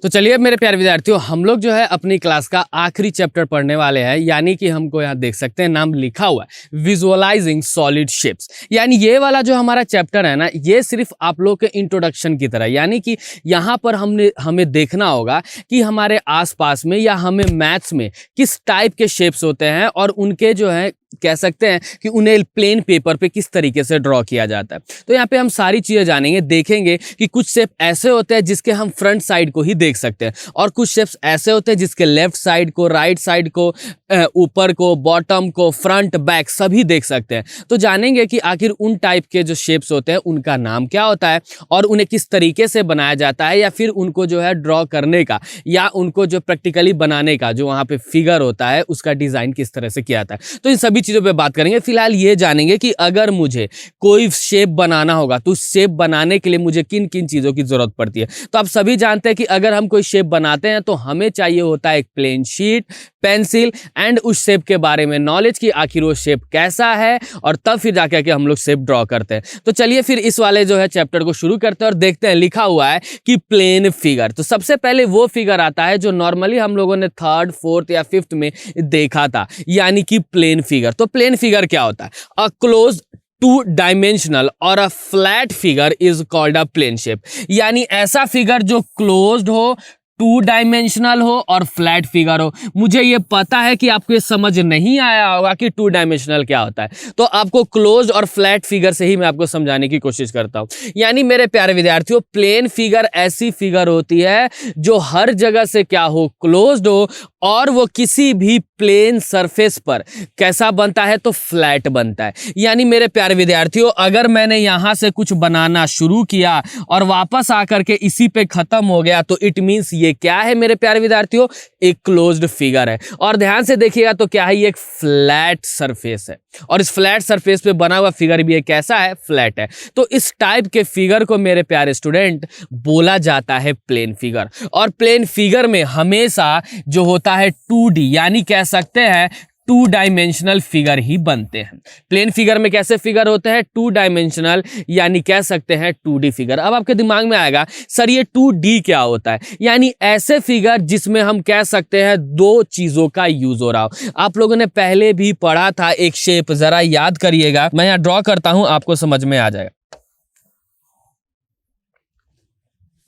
तो चलिए अब मेरे प्यारे विद्यार्थियों, हम लोग जो है अपनी क्लास का आखिरी चैप्टर पढ़ने वाले हैं। यानी कि हमको यहाँ देख सकते हैं नाम लिखा हुआ है विजुअलाइजिंग सॉलिड शेप्स। यानी ये वाला जो हमारा चैप्टर है ना, ये सिर्फ आप लोग के इंट्रोडक्शन की तरह। यानी कि यहाँ पर हमें देखना होगा कि हमारे आसपास में या हमें मैथ्स में किस टाइप के शेप्स होते हैं और उनके जो है कह सकते हैं कि उन्हें प्लेन पेपर पे किस तरीके से ड्रॉ किया जाता है। तो यहाँ पे हम सारी चीजें जानेंगे, देखेंगे कि कुछ शेप ऐसे होते हैं जिसके हम फ्रंट साइड को ही देख सकते हैं और कुछ शेप्स ऐसे होते हैं जिसके लेफ्ट साइड को, राइट साइड को, ऊपर को, बॉटम को, फ्रंट, बैक सभी देख सकते हैं। तो जानेंगे कि आखिर उन टाइप के जो शेप्स होते हैं उनका नाम क्या होता है और उन्हें किस तरीके से बनाया जाता है, या फिर उनको जो है ड्रॉ करने का या उनको जो प्रैक्टिकली बनाने का जो वहाँ पे फिगर होता है उसका डिजाइन किस तरह से किया जाता है। तो इन सभी चीजों पे बात करेंगे। फिलहाल ये जानेंगे कि अगर मुझे कोई शेप बनाना होगा तो शेप बनाने के लिए मुझे किन किन चीजों की जरूरत पड़ती है। तो आप सभी जानते हैं कि अगर हम कोई शेप बनाते हैं तो हमें चाहिए होता है एक प्लेन शीट, पेंसिल एंड उस शेप के बारे में नॉलेज कि आखिर वो शेप कैसा है, और तब फिर जाकर के हम लोग शेप ड्रॉ करते हैं। तो चलिए फिर इस वाले जो है चैप्टर को शुरू करते हैं और देखते हैं। लिखा हुआ है कि प्लेन फिगर। तो सबसे पहले वो फिगर आता है जो नॉर्मली हम लोगों ने थर्ड, फोर्थ या फिफ्थ में देखा था, यानी कि प्लेन फिगर। तो प्लेन फिगर क्या होता है? अ क्लोज टू डायमेंशनल और a flat figure is called a plane shape. यानी ऐसा फिगर जो क्लोज्ड हो, टू डायमेंशनल हो और फ्लैट फिगर हो। मुझे ये पता है कि आपको ये समझ नहीं आया होगा कि टू डायमेंशनल क्या होता है, तो आपको क्लोज और फ्लैट फिगर से ही मैं आपको समझाने की कोशिश करता हूं। यानी मेरे प्यारे विद्यार्थियों, प्लेन फिगर ऐसी फिगर होती है जो हर जगह से क्या हो, क्लोज्ड हो, और वो किसी भी प्लेन सरफेस पर कैसा बनता है, तो फ्लैट बनता है। यानी मेरे प्यारे विद्यार्थियों, अगर मैंने यहां से कुछ बनाना शुरू किया और वापस आकर के इसी पे खत्म हो गया, तो इट मींस ये क्या है मेरे प्यारे विद्यार्थियों? एक क्लोज्ड फिगर है। और ध्यान से देखिएगा तो क्या है, ये एक फ्लैट सरफेस है, और इस फ्लैट सरफेस पे बना हुआ फिगर भी एक कैसा है, फ्लैट है। तो इस टाइप के फिगर को मेरे प्यारे स्टूडेंट बोला जाता है प्लेन फिगर। और प्लेन फिगर में हमेशा जो होता है 2D, यानी कह सकते हैं टू डायमेंशनल फिगर ही बनते हैं। प्लेन फिगर में कैसे फिगर होते हैं? टू डायमेंशनल, यानी कह सकते हैं 2D फिगर। अब आपके दिमाग में आएगा सर ये 2D क्या होता है? यानी ऐसे फिगर जिसमें हम कह सकते हैं दो चीजों का यूज हो रहा हो। आप लोगों ने पहले भी पढ़ा था एक शेप, जरा याद करिएगा। मैं यहाँ ड्रॉ करता हूं, आपको समझ में आ जाएगा।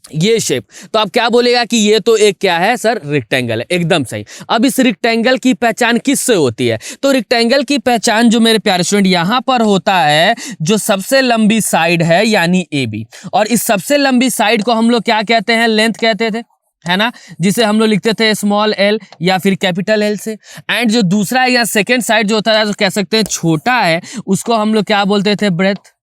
ये शेप, तो आप क्या बोलेगा कि ये तो एक क्या है सर, रेक्टेंगल है। एकदम सही। अब इस रेक्टेंगल की पहचान किससे होती है? तो रेक्टेंगल की पहचान जो मेरे प्यारे स्टूडेंट यहां पर होता है, जो सबसे लंबी साइड है यानी AB, और इस सबसे लंबी साइड को हम लोग क्या कहते हैं? लेंथ कहते थे, है ना, जिसे हम लोग लिखते थे स्मॉल l या फिर कैपिटल L से। एंड जो दूसरा या सेकेंड साइड जो होता है, जो कह सकते हैं छोटा है, उसको हम लोग क्या बोलते थे? ब्रेथ।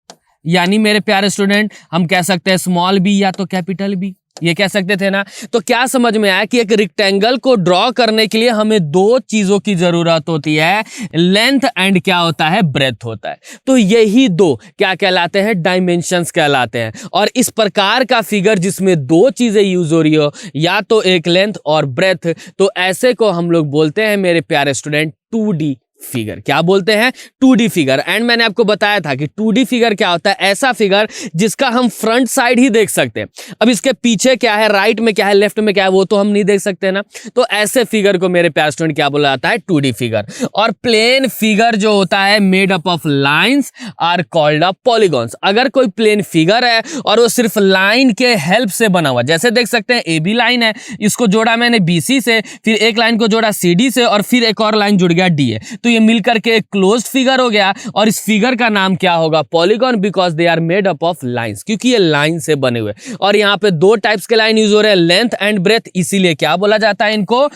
यानी मेरे प्यारे स्टूडेंट हम कह सकते हैं स्मॉल b या तो कैपिटल B, ये कह सकते थे ना। तो क्या समझ में आया कि एक रेक्टेंगल को ड्रॉ करने के लिए हमें दो चीजों की जरूरत होती है, लेंथ एंड क्या होता है, ब्रेथ होता है। तो यही दो क्या कहलाते हैं? डायमेंशंस कहलाते हैं। और इस प्रकार का फिगर जिसमें दो चीजें यूज हो रही हो, या तो एक लेंथ और ब्रेथ, तो ऐसे को हम लोग बोलते हैं मेरे प्यारे स्टूडेंट 2D फिगर। क्या बोलते हैं? 2D figure. एंड मैंने आपको बताया था कि 2D फिगर क्या होता है? ऐसा फिगर जिसका हम फ्रंट साइड ही देख सकते हैं। अब इसके पीछे क्या है, राइट में क्या है, लेफ्ट में क्या है, वो तो हम नहीं देख सकते ना। तो ऐसे फिगर को मेरे प्यारे स्टूडेंट क्या बोला जाता है? 2D figure. और प्लेन फिगर जो होता है made up of lines are called a polygons. अगर कोई प्लेन फिगर है और वो सिर्फ लाइन के हेल्प से बना हुआ, जैसे देख सकते हैं AB लाइन है, इसको जोड़ा मैंने BC से, फिर एक लाइन को जोड़ा CD से, और फिर एक और लाइन जुड़ गया DA, तो ये मिलकर के एक क्लोज्ड फिगर हो गया। और इस फिगर का नाम क्या होगा? Polygon, because they are made up of lines, क्योंकि ये लाइन से बने हुए। और यहाँ पे दो टाइप्स के लाइन यूज हो रहे हैं, लेंथ एंड ब्रेथ, इसीलिए क्या बोला जाता है इनको?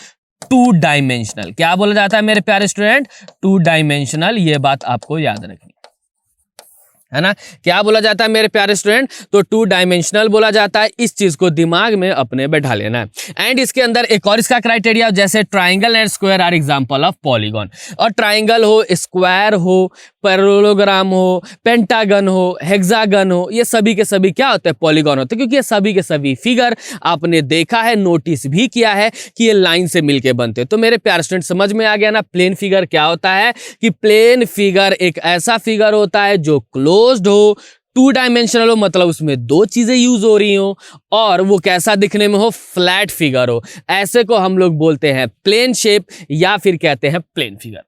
Two dimensional. क्या बोला जाता है मेरे प्यारे स्टूडेंट? Two dimensional. ये बात आपको याद रखनी है ना। क्या बोला जाता है मेरे प्यारे स्टूडेंट? तो टू डायमेंशनल बोला जाता है। इस चीज को दिमाग में अपने बैठा लेना है। एंड इसके अंदर एक और इसका क्राइटेरिया, जैसे triangle and square are example of polygon. और ट्राइंगल हो, स्क्वायर हो, पैरेललोग्राम हो, पेंटागन हो, हेक्सागन हो, ये सभी के सभी क्या होते हैं? पॉलीगॉन होते हैं, क्योंकि ये सभी के सभी फिगर आपने देखा है, नोटिस भी किया है कि ये लाइन से मिलके बनते हैं। तो मेरे प्यारे स्टूडेंट समझ में आ गया ना, प्लेन फिगर क्या होता है? कि प्लेन फिगर एक ऐसा फिगर होता है जो क्लोज्ड हो, टू डायमेंशनल हो मतलब उसमें दो चीजें यूज हो रही हो, और वो कैसा दिखने में हो, फ्लैट फिगर हो, ऐसे को हम लोग बोलते हैं प्लेन शेप या फिर कहते हैं प्लेन फिगर।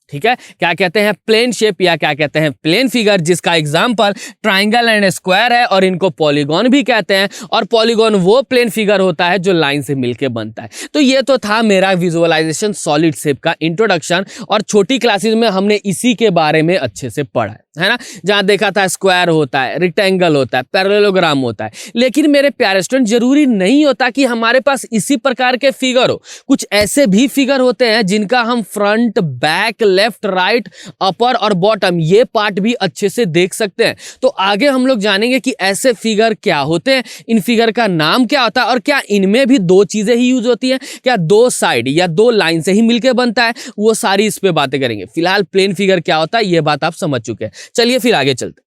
ठीक है, क्या कहते हैं, प्लेन शेप या क्या कहते हैं, प्लेन फिगर, जिसका एग्जांपल ट्राइंगल एंड स्क्वायर है, और इनको पॉलीगॉन भी कहते हैं। और पॉलीगॉन वो प्लेन फिगर होता है जो लाइन से मिलके बनता है। तो ये तो था मेरा विजुअलाइजेशन सॉलिड शेप का इंट्रोडक्शन, और छोटी क्लासेस में हमने इसी के बारे में अच्छे से पढ़ा है ना। जहां देखा था स्क्वायर होता है, रेक्टेंगल होता है, पैरेललोग्राम होता है। लेकिन मेरे प्यारे स्टूडेंट, जरूरी नहीं होता कि हमारे पास इसी प्रकार के फिगर हो। कुछ ऐसे भी फिगर होते हैं जिनका हम फ्रंट, बैक, लेफ्ट, राइट, अपर और बॉटम ये पार्ट भी अच्छे से देख सकते हैं। तो आगे हम लोग जानेंगे कि ऐसे फिगर क्या होते हैं, इन फिगर का नाम क्या होता है, और क्या इनमें भी दो चीजें ही यूज होती हैं, क्या दो साइड या दो लाइन से ही मिलकर बनता है, वो सारी इस पे बातें करेंगे। फिलहाल प्लेन फिगर क्या होता है ये बात आप समझ चुके हैं। चलिए फिर आगे चलते।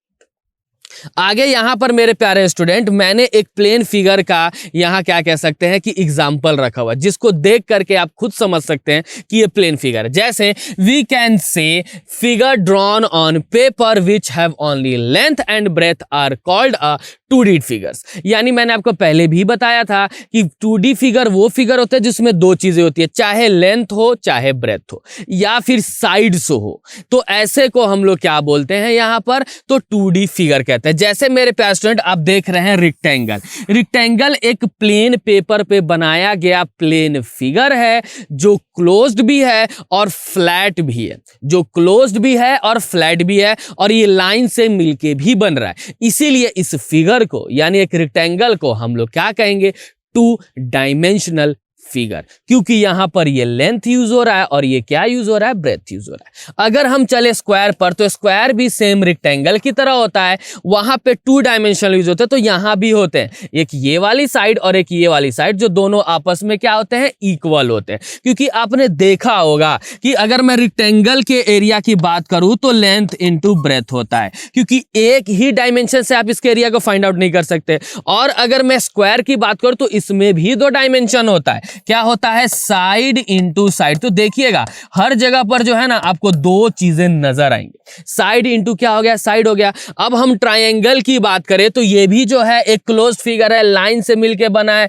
आगे यहां पर मेरे प्यारे स्टूडेंट, मैंने एक प्लेन फिगर का यहां क्या कह सकते हैं कि एग्जांपल रखा हुआ, जिसको देख करके आप खुद समझ सकते हैं कि ये प्लेन फिगर है। जैसे we can say figure drawn on paper which have only length and breath are called a 2D figures. यानी मैंने आपको पहले भी बताया था कि 2D फिगर वो फिगर होते हैं जिसमें दो चीजें होती है, चाहे लेंथ हो चाहे ब्रेथ हो या फिर साइड्स हो। तो ऐसे को हम लोग क्या बोलते हैं यहां पर, तो 2D फिगर कहते हैं। जैसे मेरे प्यारे स्टूडेंट आप देख रहे हैं रेक्टेंगल। रेक्टेंगल एक प्लेन पेपर पे बनाया गया प्लेन फिगर है जो क्लोज्ड भी है और फ्लैट भी है, जो क्लोज्ड भी है और फ्लैट भी है, और ये लाइन से मिलके भी बन रहा है। इसीलिए इस फिगर को यानी एक रेक्टेंगल को हम लोग क्या कहेंगे, 2 डायमेंशनल फिगर, क्योंकि यहां पर ये लेंथ यूज हो रहा है और ये क्या यूज हो रहा है, ब्रेथ यूज हो रहा है। अगर हम चले स्क्वायर पर, तो स्क्वायर भी सेम रेक्टेंगल की तरह होता है, वहां पे 2 डायमेंशनल यूज होते हैं, तो यहां भी होते हैं, एक ये वाली साइड और एक ये वाली साइड, जो दोनों आपस में क्या होते हैं, इक्वल होते हैं। क्योंकि आपने देखा होगा कि अगर मैं रेक्टेंगल के एरिया की बात करूं तो लेंथ इंटू ब्रेथ होता है, क्योंकि एक ही डायमेंशन से आप इसके एरिया को फाइंड आउट नहीं कर सकते। और अगर मैं स्क्वायर की बात करूं तो इसमें भी 2 डायमेंशन होता है, क्या होता है, साइड इंटू साइड। तो देखिएगा हर जगह पर जो है ना आपको दो चीजें नजर आएंगी, साइड इंटू क्या हो गया, साइड हो गया। अब हम ट्रायंगल की बात करें तो ये भी जो है एक क्लोज्ड फिगर है, लाइन से मिलके बना है,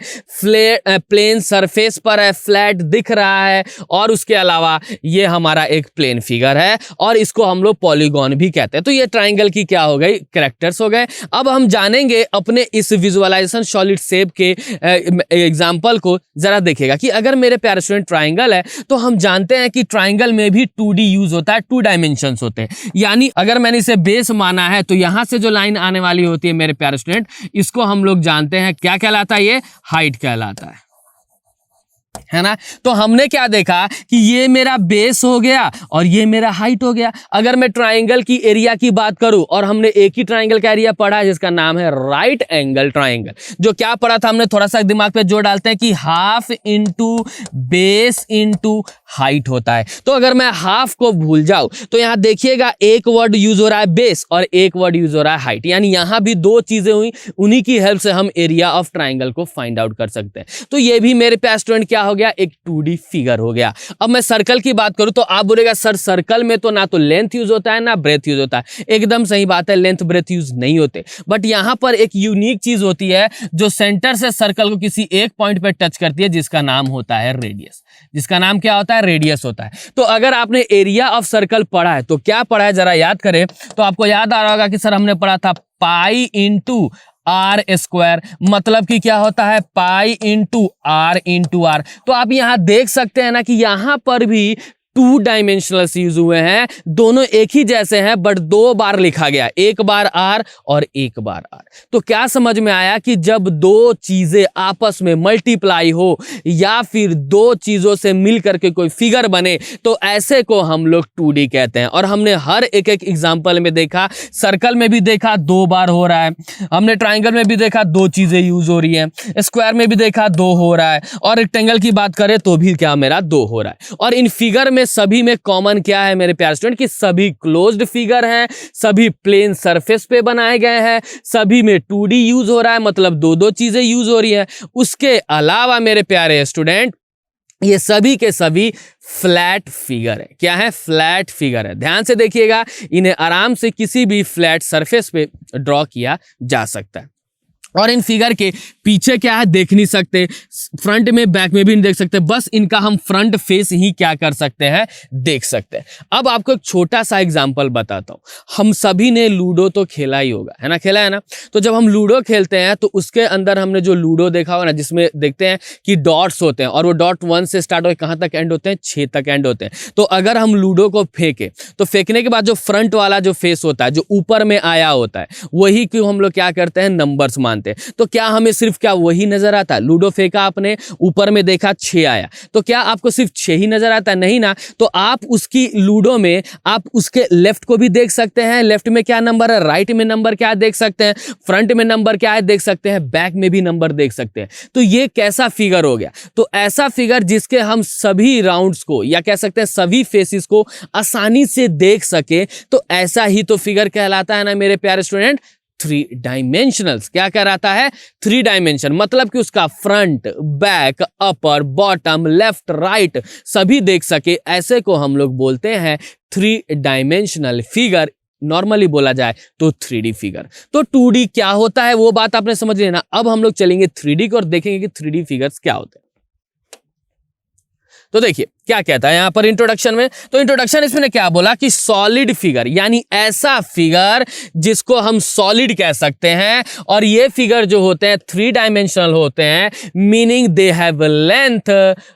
प्लेन सरफेस पर है, फ्लैट दिख रहा है, और उसके अलावा ये हमारा एक प्लेन फिगर है, और इसको हम लोग पॉलीगॉन भी कहते हैं। तो ये ट्रायंगल की क्या हो गई, कैरेक्टर्स हो गए। अब हम जानेंगे अपने इस विजुअलाइजेशन सॉलिड शेप के एग्जांपल को। जरा देखिएगा कि अगर मेरे प्यारे स्टूडेंट ट्राइंगल है तो हम जानते हैं कि ट्राइंगल में भी 2D यूज होता है, 2 डायमेंशंस होते हैं। यानी अगर मैंने इसे बेस माना है तो यहां से जो लाइन आने वाली होती है मेरे प्यारे स्टूडेंट, इसको हम लोग जानते हैं क्या कहलाता है, ये हाइट कहलाता है ना। तो हमने क्या देखा कि ये मेरा बेस हो गया और ये मेरा हाइट हो गया। अगर मैं ट्राइंगल की एरिया की बात करूं, और हमने एक ही ट्राइंगल का एरिया पढ़ा है जिसका नाम है राइट एंगल ट्राइंगल। जो क्या पढ़ा था हमने, थोड़ा सा दिमाग पे जोर डालते हैं कि half into base into height होता है। तो अगर मैं हाफ को भूल जाऊं तो यहां देखिएगा एक वर्ड यूज हो रहा है बेस और एक वर्ड यूज हो रहा है हाइट, यानी यहां भी दो चीजें हुई, उन्हीं की हेल्प से हम एरिया ऑफ ट्राइंगल को फाइंड आउट कर सकते हैं। तो ये भी मेरे पास स्टूडेंट क्या हो गया, एक 2D फिगर हो गया। अब मैं सर्कल की बात करूं तो आप बोलेगा सर सर्कल में तो ना तो लेंथ यूज होता है ना ब्रेथ यूज होता है। एकदम सही बात है, लेंथ ब्रेथ यूज नहीं होते, बट यहां पर एक यूनिक चीज होती है जो सेंटर से सर्कल को किसी एक पॉइंट पर टच करती है, जिसका नाम होता है रेडियस। जिसका नाम क्या होता है, रेडियस होता है। तो अगर आपने एरिया ऑफ सर्कल पढ़ा है तो क्या पढ़ा है, जरा याद करें तो आपको याद आ रहा होगा कि सर हमने पढ़ा था पाई इंटू आर स्क्वायर, मतलब कि क्या होता है पाई इंटू आर। तो आप यहां देख सकते हैं ना कि यहां पर भी 2 डायमेंशनल यूज हुए हैं, दोनों एक ही जैसे हैं बट 2 बार लिखा गया, एक बार आर और एक बार आर। तो क्या समझ में आया कि जब दो चीजें आपस में मल्टीप्लाई हो या फिर दो चीजों से मिल करके कोई फिगर बने तो ऐसे को हम लोग 2D कहते हैं। और हमने हर एक एग्जांपल में देखा, सर्कल में भी देखा 2 बार हो रहा है, हमने ट्राइंगल में भी देखा 2 चीजें यूज हो रही हैं, स्क्वायर में भी देखा 2 हो रहा है, और रेक्टेंगल की बात करें तो भी क्या मेरा 2 हो रहा है। और इन फिगर में सभी में कॉमन क्या है मेरे प्यारे स्टूडेंट कि सभी क्लोज्ड फिगर हैं, सभी प्लेन सरफेस पे बनाए गए हैं, सभी में 2D यूज हो रहा है, मतलब 2 चीजें यूज हो रही है। उसके अलावा मेरे प्यारे स्टूडेंट ये सभी के सभी फ्लैट फिगर है। क्या है? फ्लैट फिगर है। ध्यान से देखिएगा, इन्हें आराम से किसी भी फ्लैट सरफेस पे ड्रॉ किया जा सकता है। और इन फिगर के पीछे क्या है देख नहीं सकते, फ्रंट में बैक में भी नहीं देख सकते, बस इनका हम फ्रंट फेस ही क्या कर सकते हैं, देख सकते हैं। अब आपको एक छोटा सा एग्जांपल बताता हूं। हम सभी ने लूडो तो खेला ही होगा, है ना, खेला है ना। तो जब हम लूडो खेलते हैं तो उसके अंदर हमने जो लूडो देखा होगा ना, जिसमें देखते हैं कि डॉट्स होते हैं और वो डॉट 1 से स्टार्ट होकर कहां तक एंड होते हैं, 6 तक एंड होते हैं। तो अगर हम लूडो को फेंके तो फेंकने के बाद जो फ्रंट वाला जो फेस होता है, जो ऊपर में आया होता है, वही क्यों हम लोग क्या करते हैं, नंबर्स मानते हैं। तो क्या हमें सिर्फ क्या वही नजर आता है? लूडो फेंका आपने, ऊपर में देखा 6 आया, तो क्या आपको सिर्फ 6 ही नजर आता है? नहीं ना। तो आप उसकी लूडो में आप उसके लेफ्ट को भी देख सकते हैं, लेफ्ट में क्या नंबर है, राइट में नंबर क्या है देख सकते हैं, फ्रंट में नंबर क्या है देख सकते हैं, बैक में भी नंबर देख सकते हैं। तो ये कैसा फिगर हो गया? तो ऐसा फिगर जिसके हम सभी राउंड्स को या कह सकते हैं सभी फेसेस को आसानी से देख सके, तो ऐसा ही तो फिगर कहलाता है ना मेरे प्यारे स्टूडेंट, 3 डायमेंशनल्स। क्या कहलाता है? 3 डायमेंशन। मतलब कि उसका फ्रंट, बैक, अपर, बॉटम, लेफ्ट, राइट सभी देख सके, ऐसे को हम लोग बोलते हैं 3 डायमेंशनल फिगर। नॉर्मली बोला जाए तो 3D फिगर। तो 2D क्या होता है वो बात आपने समझ लेना। अब हम लोग चलेंगे 3D को और देखेंगे कि 3D फिगर्स क्या होते हैं। तो देखिए क्या कहता है यहां पर इंट्रोडक्शन में। तो इंट्रोडक्शन इसमें क्या बोला कि सॉलिड फिगर, यानी ऐसा फिगर जिसको हम सॉलिड कह सकते हैं। और ये फिगर जो होते हैं 3 डायमेंशनल होते हैं, meaning they have length,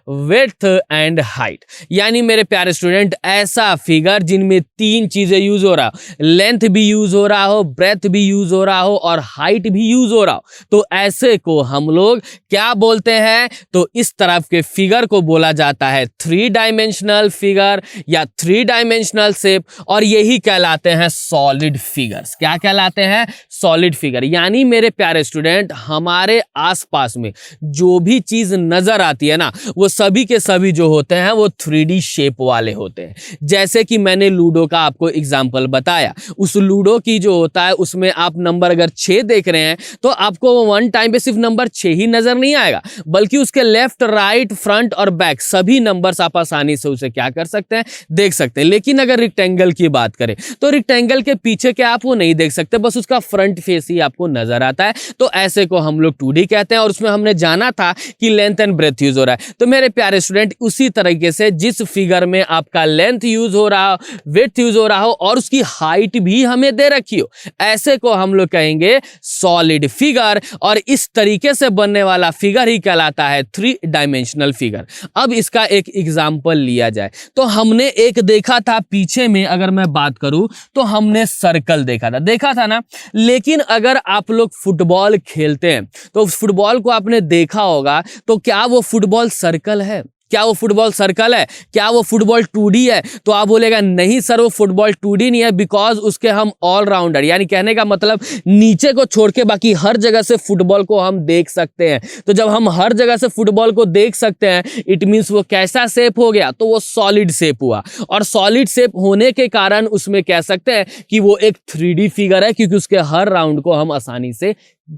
width and height. यानी मेरे प्यारे स्टूडेंट, ऐसा फिगर जिनमें 3 चीजें यूज हो रहा हो, लेंथ भी यूज हो रहा हो, ब्रेथ भी यूज हो रहा हो और हाइट भी यूज हो रहा हो, तो ऐसे को हम लोग क्या बोलते हैं? तो इस तरफ के फिगर को बोला जाता है 3 डायमेंशनल फिगर या 3 डायमेंशनल शेप, और यही कहलाते हैं सॉलिड फिगर्स। क्या कहलाते हैं? Solid figure. यानी मेरे प्यारे स्टूडेंट, हमारे आसपास में जो भी चीज नजर आती है ना, वो सभी के सभी जो होते हैं वो 3D शेप वाले होते हैं। जैसे कि मैंने लूडो का आपको एग्जांपल बताया, उस लूडो की जो होता है उसमें आप नंबर अगर 6 देख रहे हैं तो आपको वन टाइम पे सिर्फ नंबर 6 ही नजर नहीं आएगा, बल्कि उसके लेफ्ट, राइट, फ्रंट और बैक सभी नंबर्स आप आसानी से उसे क्या कर सकते हैं, देख सकते हैं। लेकिन अगर रेक्टेंगल की बात करें तो रेक्टेंगल के पीछे क्या आप वो नहीं देख सकते, बस उसका फ्रंट फेस ही आपको नजर आता है। तो ऐसे को हम लोग 2D कहते हैं। और उसमें हमने जाना था कि लेंथ एंड ब्रेथ यूज हो रहा है। तो मेरे प्यारे स्टूडेंट, उसी तरीके से जिस फिगर में आपका लेंथ यूज हो रहा हो, विड्थ यूज हो रहा हो और उसकी हाइट भी हमें दे रखी हो, ऐसे को हम लोग कहेंगे सॉलिड फिगर। और इस तरीके से बनने वाला फिगर ही कहलाता है 3 डायमेंशनल फिगर। अब इसका एक एग्जाम्पल लिया जाए तो हमने एक देखा था पीछे में, अगर मैं बात करूं तो हमने सर्कल देखा था ना। लेकिन अगर आप लोग फुटबॉल खेलते हैं तो फुटबॉल को आपने देखा होगा, तो क्या वो फुटबॉल सर्कल है? क्या वो फुटबॉल सर्कल है? क्या वो फुटबॉल 2D है? तो आप बोलेगा नहीं सर, वो फुटबॉल 2D नहीं है, बिकॉज उसके हम ऑलराउंडर, यानी कहने का मतलब नीचे को छोड़ के बाकी हर जगह से फुटबॉल को हम देख सकते हैं। तो जब हम हर जगह से फुटबॉल को देख सकते हैं, इट मीन्स वो कैसा शेप हो गया? तो वो सॉलिड शेप हुआ। और सॉलिड शेप होने के कारण उसमें कह सकते हैं कि वो एक 3D फिगर है, क्योंकि उसके हर राउंड को हम आसानी से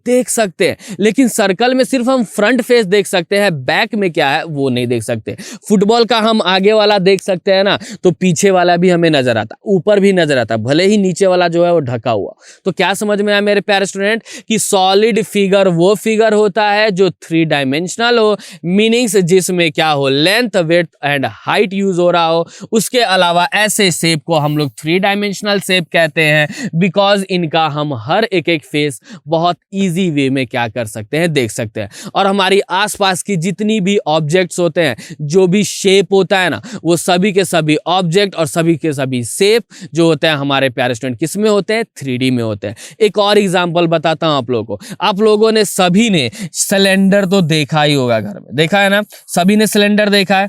देख सकते हैं। लेकिन सर्कल में सिर्फ हम फ्रंट फेस देख सकते हैं, बैक में क्या है वो नहीं देख सकते। फुटबॉल का हम आगे वाला देख सकते हैं ना, तो पीछे वाला भी हमें नजर आता, ऊपर भी नजर आता, भले ही नीचे वाला जो है वो ढका हुआ। तो क्या समझ में आया मेरे प्यारे स्टूडेंट कि सॉलिड फिगर वो फिगर होता है जो 3 डायमेंशनल हो, मीनिंग्स जिसमें क्या हो, length, width and height use हो रहा हो। उसके अलावा ऐसे शेप को हम लोग 3 डायमेंशनल शेप कहते हैं, बिकॉज इनका हम हर एक फेस बहुत इजी वे में क्या कर सकते हैं, देख सकते हैं। और हमारी आसपास की जितनी भी ऑब्जेक्ट्स होते हैं, जो भी शेप होता है ना, वो सभी के सभी ऑब्जेक्ट और सभी के सभी शेप जो होते हैं हमारे प्यारे स्टूडेंट किस में होते हैं? 3D में होते हैं। एक और एग्जांपल बताता हूं आप लोगों को। आप लोगों ने सभी ने सिलेंडर तो देखा ही होगा, घर में देखा है ना, सभी ने सिलेंडर देखा है।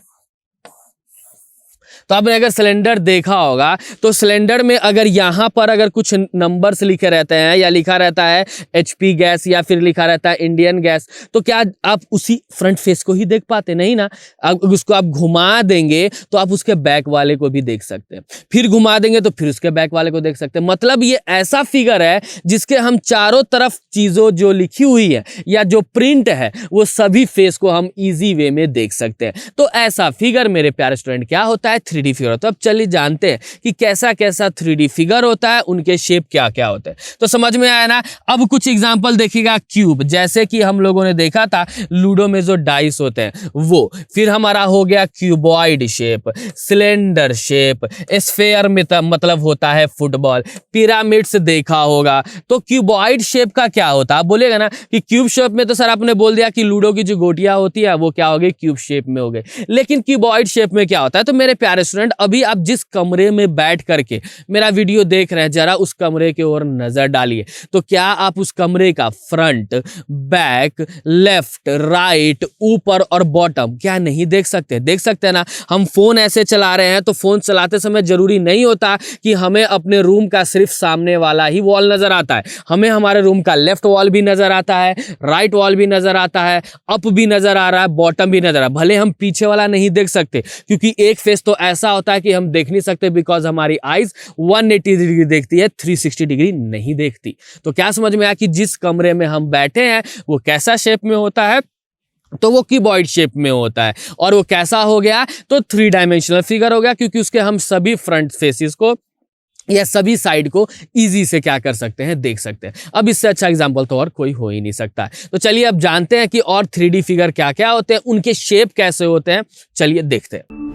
तो आपने अगर सिलेंडर देखा होगा तो सिलेंडर में अगर यहाँ पर अगर कुछ नंबर्स लिखे रहते हैं या लिखा रहता है HP गैस या फिर लिखा रहता है इंडियन गैस, तो क्या आप उसी फ्रंट फेस को ही देख पाते? नहीं ना। अब उसको आप घुमा देंगे तो आप उसके बैक वाले को भी देख सकते हैं, फिर घुमा देंगे तो फिर उसके बैक वाले को देख सकते हैं। मतलब ये ऐसा फिगर है जिसके हम चारों तरफ चीजों जो लिखी हुई है या जो प्रिंट है वो सभी फेस को हम इजी वे में देख सकते हैं। तो ऐसा फिगर मेरे प्यारे स्टूडेंट क्या होता है? 3D figure. तो अब चलिए जानते हैं कि कैसा कैसा 3D फिगर होता है, उनके शेप क्या क्या होते हैं। तो समझ में आया ना। अब कुछ एग्जांपल देखिएगा। क्यूब, जैसे कि हम लोगों ने देखा था लूडो में जो डाइस होते हैं वो। फिर हमारा हो गया cuboid shape, cylinder shape, sphere में मतलब होता है फुटबॉल, पिरामिड्स देखा होगा। तो क्यूबॉइड शेप का क्या होता है? आप बोलेगा ना कि क्यूब शेप में तो सर आपने बोल दिया कि लूडो की जो गोटियां होती है वो क्या हो गई? क्यूब शेप में हो गई। लेकिन क्यूबॉइड शेप में क्या होता है? तो मेरे प्यारे स्टूडेंट अभी आप जिस कमरे में बैठ करके मेरा वीडियो देख रहे हैं जरा उस कमरे की ओर नजर डालिए। तो क्या आप उस कमरे का फ्रंट, बैक, लेफ्ट, राइट, ऊपर और बॉटम क्या नहीं देख सकते? देख सकते हैं ना। हम फोन ऐसे चला रहे हैं तो फोन चलाते समय जरूरी नहीं होता कि हमें अपने रूम का सिर्फ सामने वाला ही वॉल नजर आता है, हमें हमारे रूम का लेफ्ट वॉल भी नजर आता है, राइट वॉल भी नजर आता है, अप भी नजर आ रहा है, बॉटम भी नजर आ रहा है। भले हम पीछे वाला नहीं देख सकते क्योंकि एक फेस तो ऐसा होता है कि हम देख नहीं सकते बिकॉज हमारी आईज 180 डिग्री देखती है, 360 डिग्री नहीं देखती। तो क्या समझ में आया कि जिस कमरे में हम बैठे हैं वो कैसा शेप में होता है? तो वो क्यूबॉइड शेप में होता है। और वो कैसा हो गया? तो 3 डायमेंशनल फिगर हो गया क्योंकि उसके हम सभी फ्रंट फेसेस को या सभी साइड को इजी से क्या कर सकते हैं? देख सकते हैं। अब इससे अच्छा एग्जांपल तो और कोई हो ही नहीं सकता है। तो चलिए अब जानते हैं कि और 3D फिगर क्या क्या होते हैं, उनके शेप कैसे होते हैं। चलिए देखते हैं।